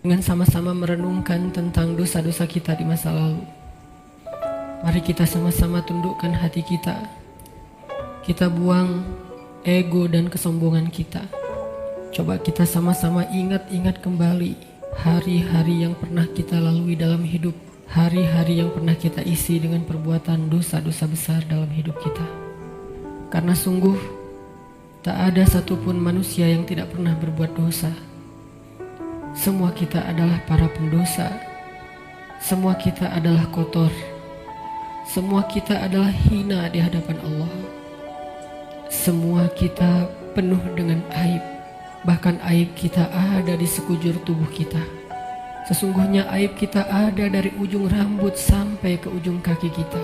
dengan sama-sama merenungkan tentang dosa-dosa kita di masa lalu. Mari kita sama-sama tundukkan hati kita. Kita buang ego dan kesombongan kita. Coba kita sama-sama ingat-ingat kembali hari-hari yang pernah kita lalui dalam hidup. Hari-hari yang pernah kita isi dengan perbuatan dosa-dosa besar dalam hidup kita. Karena sungguh tak ada satupun manusia yang tidak pernah berbuat dosa. Semua kita adalah para pendosa. Semua kita adalah kotor. Semua kita adalah hina di hadapan Allah. Semua kita penuh dengan aib. Bahkan aib kita ada di sekujur tubuh kita. Sesungguhnya aib kita ada dari ujung rambut sampai ke ujung kaki kita.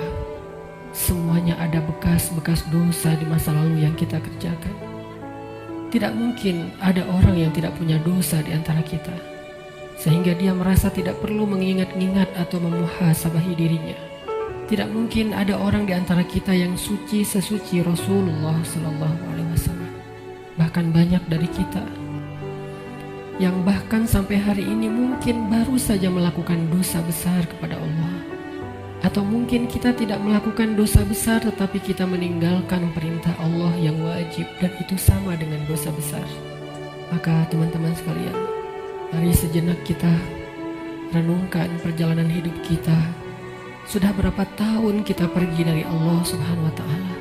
Semuanya ada bekas-bekas dosa di masa lalu yang kita kerjakan. Tidak mungkin ada orang yang tidak punya dosa di antara kita, sehingga dia merasa tidak perlu mengingat-ingat atau memuhasabahi dirinya. Tidak mungkin ada orang di antara kita yang suci sesuci Rasulullah SAW. Bahkan banyak dari kita yang bahkan sampai hari ini mungkin baru saja melakukan dosa besar kepada Allah. Atau mungkin kita tidak melakukan dosa besar tetapi kita meninggalkan perintah Allah yang wajib, dan itu sama dengan dosa besar. Maka teman-teman sekalian, mari sejenak kita renungkan perjalanan hidup kita. Sudah berapa tahun kita pergi dari Allah Subhanahu wa Ta'ala?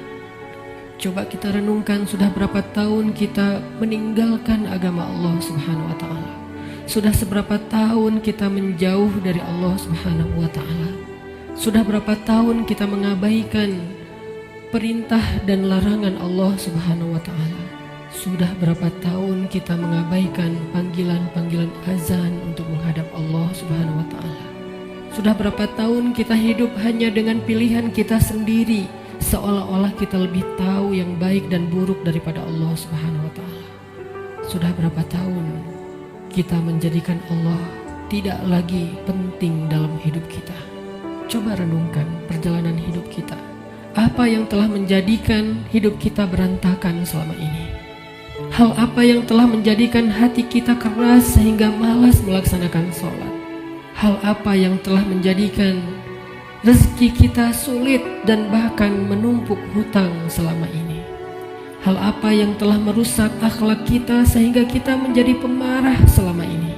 Coba kita renungkan, sudah berapa tahun kita meninggalkan agama Allah Subhanahu wa Ta'ala? Sudah seberapa tahun kita menjauh dari Allah Subhanahu wa Ta'ala? Sudah berapa tahun kita mengabaikan perintah dan larangan Allah Subhanahu wa Ta'ala? Sudah berapa tahun kita mengabaikan panggilan-panggilan azan untuk menghadap Allah Subhanahu wa Ta'ala? Sudah berapa tahun kita hidup hanya dengan pilihan kita sendiri, seolah-olah kita lebih tahu yang baik dan buruk daripada Allah Subhanahu wa Ta'ala? Sudah berapa tahun kita menjadikan Allah tidak lagi penting dalam hidup kita? Coba renungkan perjalanan hidup kita. Apa yang telah menjadikan hidup kita berantakan selama ini? Hal apa yang telah menjadikan hati kita keras sehingga malas melaksanakan sholat? Hal apa yang telah menjadikan rezeki kita sulit dan bahkan menumpuk hutang selama ini? Hal apa yang telah merusak akhlak kita sehingga kita menjadi pemarah selama ini?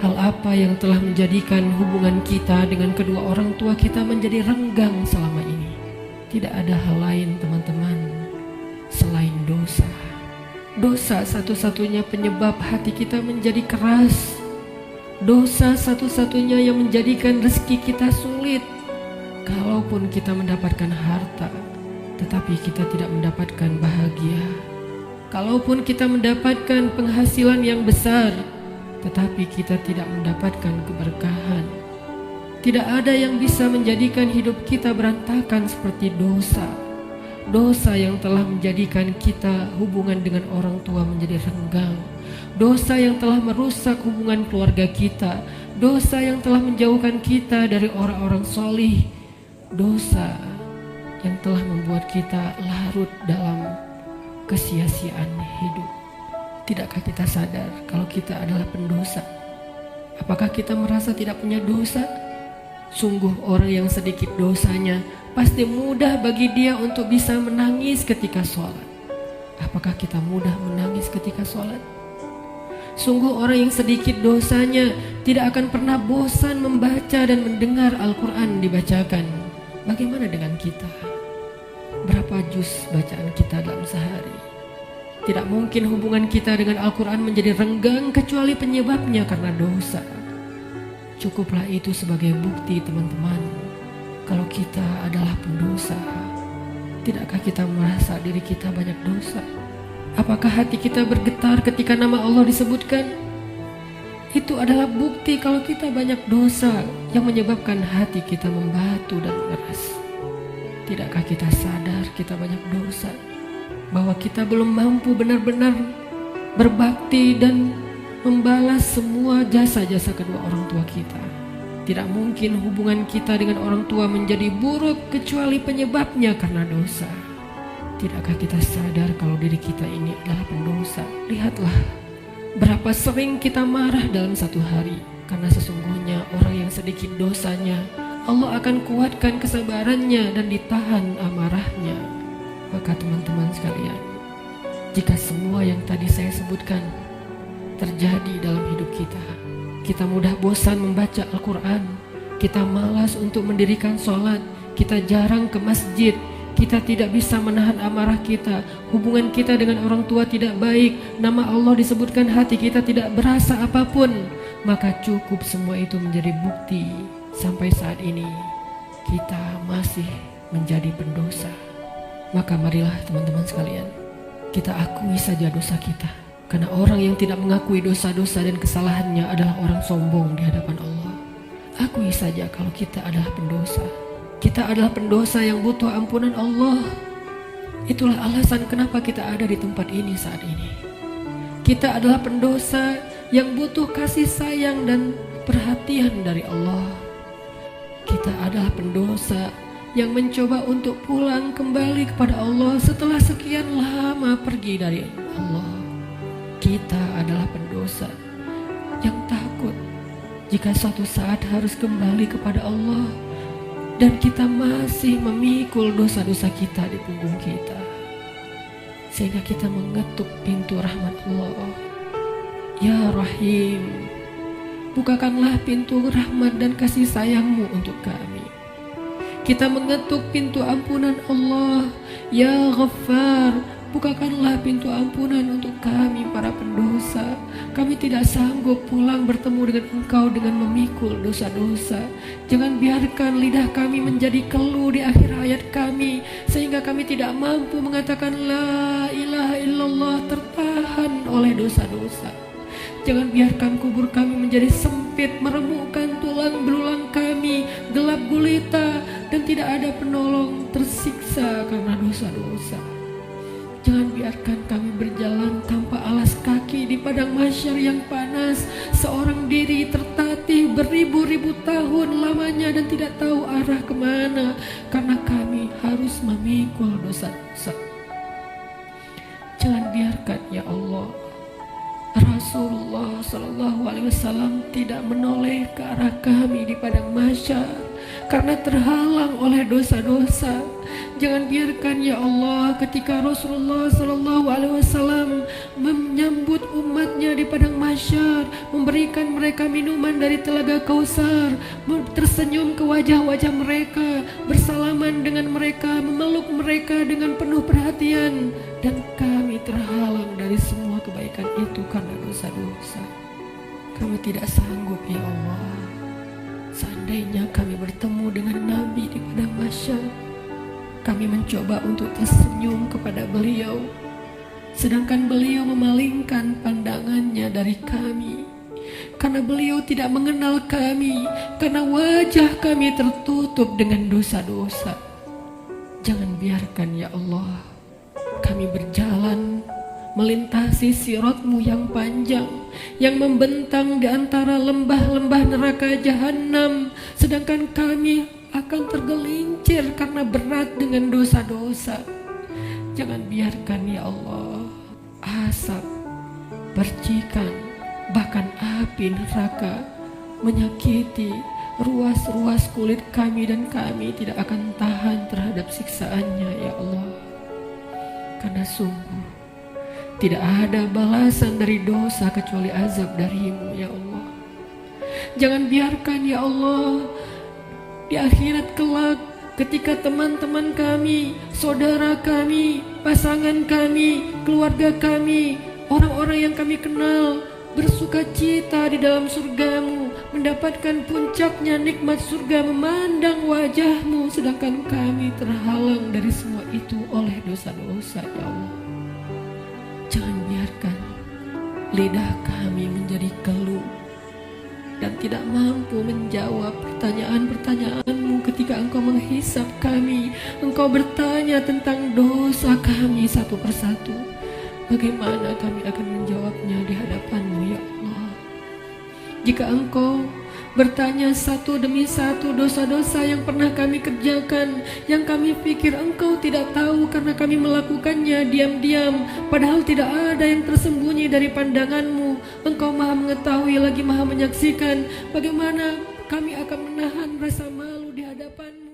Hal apa yang telah menjadikan hubungan kita dengan kedua orang tua kita menjadi renggang selama ini? Tidak ada hal lain teman-teman selain dosa. Dosa satu-satunya penyebab hati kita menjadi keras. Dosa satu-satunya yang menjadikan rezeki kita sulit. Kalaupun kita mendapatkan harta, tetapi kita tidak mendapatkan bahagia. Kalaupun kita mendapatkan penghasilan yang besar, tetapi kita tidak mendapatkan keberkahan. Tidak ada yang bisa menjadikan hidup kita berantakan seperti dosa. Dosa yang telah menjadikan kita hubungan dengan orang tua menjadi renggang. Dosa yang telah merusak hubungan keluarga kita. Dosa yang telah menjauhkan kita dari orang-orang solih. Dosa yang telah membuat kita larut dalam kesia-siaan hidup. Tidakkah kita sadar kalau kita adalah pendosa? Apakah kita merasa tidak punya dosa? Sungguh orang yang sedikit dosanya pasti mudah bagi dia untuk bisa menangis ketika sholat. Apakah kita mudah menangis ketika sholat? Sungguh orang yang sedikit dosanya tidak akan pernah bosan membaca dan mendengar Al-Quran dibacakan. Bagaimana dengan kita? Berapa juz bacaan kita dalam sehari? Tidak mungkin hubungan kita dengan Al-Quran menjadi renggang kecuali penyebabnya karena dosa. Cukuplah itu sebagai bukti teman-teman kalau kita adalah pendosa. Tidakkah kita merasa diri kita banyak dosa? Apakah hati kita bergetar ketika nama Allah disebutkan? Itu adalah bukti kalau kita banyak dosa yang menyebabkan hati kita membatu dan keras. Tidakkah kita sadar kita banyak dosa? Bahwa kita belum mampu benar-benar berbakti dan membalas semua jasa-jasa kedua orang tua kita. Tidak mungkin hubungan kita dengan orang tua menjadi buruk kecuali penyebabnya karena dosa. Tidakkah kita sadar kalau diri kita ini adalah pendosa? Lihatlah Berapa sering kita marah dalam satu hari, karena sesungguhnya orang yang sedikit dosanya, Allah akan kuatkan kesabarannya dan ditahan amarahnya. Maka teman-teman sekalian, jika semua yang tadi saya sebutkan terjadi dalam hidup kita, kita mudah bosan membaca Al-Quran, kita malas untuk mendirikan sholat, kita jarang ke masjid, kita tidak bisa menahan amarah kita, hubungan kita dengan orang tua tidak baik, nama Allah disebutkan hati kita tidak berasa apapun, maka cukup semua itu menjadi bukti sampai saat ini kita masih menjadi pendosa. Maka marilah teman-teman sekalian, kita akui saja dosa kita, karena orang yang tidak mengakui dosa-dosa dan kesalahannya adalah orang sombong di hadapan Allah. Akui saja kalau kita adalah pendosa. Kita adalah pendosa yang butuh ampunan Allah. Itulah alasan kenapa kita ada di tempat ini saat ini. Kita adalah pendosa yang butuh kasih sayang dan perhatian dari Allah. Kita adalah pendosa yang mencoba untuk pulang kembali kepada Allah setelah sekian lama pergi dari Allah. Kita adalah pendosa yang takut jika suatu saat harus kembali kepada Allah, dan kita masih memikul dosa-dosa kita di punggung kita, sehingga kita mengetuk pintu rahmat Allah. Ya Rahim, bukakanlah pintu rahmat dan kasih sayang-Mu untuk kami. Kita mengetuk pintu ampunan Allah. Ya Ghaffar, bukakanlah pintu ampunan untuk kami para pendosa. Kami tidak sanggup pulang bertemu dengan Engkau dengan memikul dosa-dosa. Jangan biarkan lidah kami menjadi keluh di akhir hayat kami, sehingga kami tidak mampu mengatakan La ilaha illallah, tertahan oleh dosa-dosa. Jangan biarkan kubur kami menjadi sempit, meremukkan tulang belulang kami, gelap gulita, dan tidak ada penolong, tersiksa karena dosa-dosa. Jangan biarkan kami berjalan tanpa alas kaki di padang mahsyar yang panas, seorang diri tertatih beribu-ribu tahun lamanya dan tidak tahu arah kemana, karena kami harus memikul dosa-dosa. Jangan biarkan ya Allah Rasulullah SAW tidak menoleh ke arah kami di padang mahsyar karena terhalang oleh dosa-dosa. Jangan biarkan ya Allah ketika Rasulullah SAW menyambut umatnya di padang mahsyar, memberikan mereka minuman dari telaga Kausar, tersenyum ke wajah-wajah mereka, bersalaman dengan mereka, memeluk mereka dengan penuh perhatian, dan kami terhalang dari semua kebaikan itu karena dosa-dosa. Kami tidak sanggup ya Allah. Seandainya kami bertemu dengan Nabi di padang mahsyar, kami mencoba untuk tersenyum kepada beliau, sedangkan beliau memalingkan pandangannya dari kami, karena beliau tidak mengenal kami, karena wajah kami tertutup dengan dosa-dosa. Jangan biarkan ya Allah kami berjalan melintasi sirat-Mu yang panjang, yang membentang di antara lembah-lembah neraka jahanam, sedangkan kami akan tergelincir karena berat dengan dosa-dosa. Jangan biarkan ya Allah asap, percikan, bahkan api neraka menyakiti ruas-ruas kulit kami, dan kami tidak akan tahan terhadap siksaannya ya Allah. Karena sungguh tidak ada balasan dari dosa kecuali azab dari-Mu ya Allah. Jangan biarkan ya Allah di akhirat kelak ketika teman-teman kami, saudara kami, pasangan kami, keluarga kami, orang-orang yang kami kenal bersuka cita di dalam surga-Mu, mendapatkan puncaknya nikmat surga, memandang wajah-Mu, sedangkan kami terhalang dari semua itu oleh dosa-dosa ya Allah. Jangan biarkan lidah kami menjadi keluh dan tidak mampu menjawab pertanyaan-pertanyaan-Mu ketika Engkau menghisap kami. Engkau bertanya tentang dosa kami satu persatu. Bagaimana kami akan menjawabnya di hadapan-Mu ya Allah? Jika Engkau bertanya satu demi satu dosa-dosa yang pernah kami kerjakan, yang kami pikir Engkau tidak tahu karena kami melakukannya diam-diam, padahal tidak ada yang tersembunyi dari pandangan-Mu. Engkau maha mengetahui lagi maha menyaksikan bagaimana kami akan menahan rasa malu di hadapan-Mu.